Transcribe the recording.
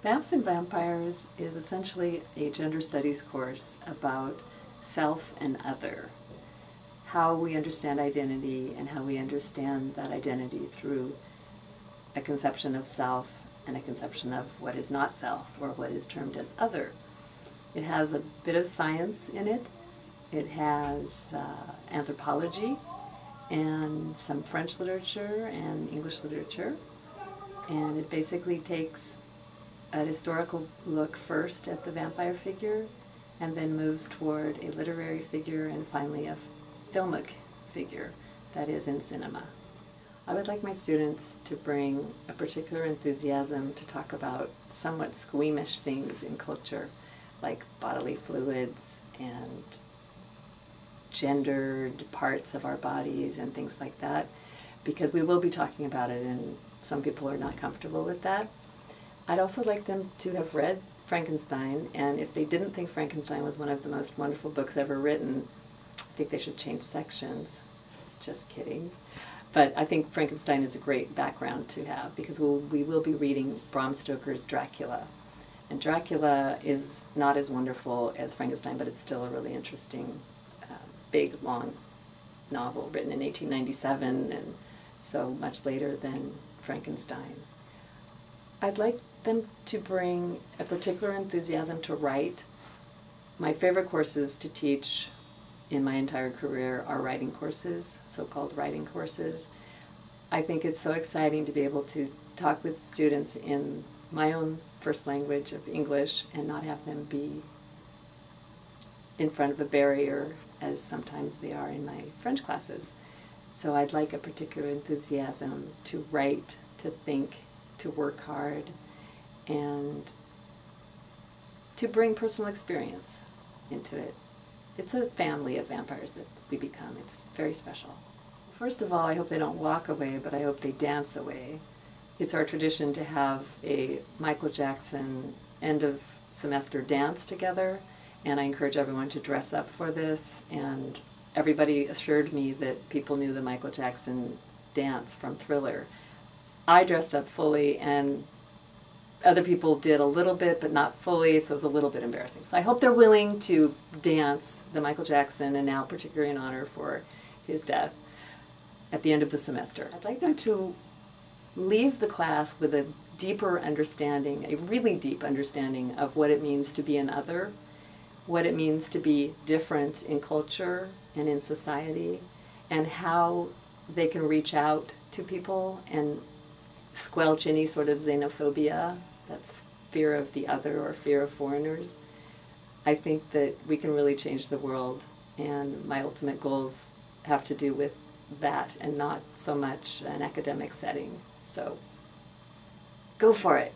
Vamps and Vampires is essentially a gender studies course about self and other, how we understand identity and how we understand that identity through a conception of self and a conception of what is not self or what is termed as other. It has a bit of science in it. It has anthropology and some French literature and English literature. And it basically takes a historical look first at the vampire figure and then moves toward a literary figure and finally a filmic figure that is in cinema. I would like my students to bring a particular enthusiasm to talk about somewhat squeamish things in culture, like bodily fluids and gendered parts of our bodies and things like that, because we will be talking about it and some people are not comfortable with that. I'd also like them to have read Frankenstein, and if they didn't think Frankenstein was one of the most wonderful books ever written, I think they should change sections. Just kidding. But I think Frankenstein is a great background to have, because we will be reading Bram Stoker's Dracula. And Dracula is not as wonderful as Frankenstein, but it's still a really interesting, big, long novel written in 1897, and so much later than Frankenstein. I'd like them to bring a particular enthusiasm to write. My favorite courses to teach in my entire career are writing courses, so-called writing courses. I think it's so exciting to be able to talk with students in my own first language of English and not have them be in front of a barrier as sometimes they are in my French classes. So I'd like a particular enthusiasm to write, to think, to work hard, and to bring personal experience into it. It's a family of vampires that we become. It's very special. First of all, I hope they don't walk away, but I hope they dance away. It's our tradition to have a Michael Jackson end of semester dance together, and I encourage everyone to dress up for this. And everybody assured me that people knew the Michael Jackson dance from Thriller. I dressed up fully, and other people did a little bit, but not fully, so it was a little bit embarrassing. So I hope they're willing to dance the Michael Jackson, and now particularly in honor for his death, at the end of the semester. I'd like them to leave the class with a deeper understanding, a really deep understanding of what it means to be an other, what it means to be different in culture and in society, and how they can reach out to people and squelch any sort of xenophobia, that's fear of the other or fear of foreigners. I think that we can really change the world, and my ultimate goals have to do with that and not so much an academic setting. So go for it.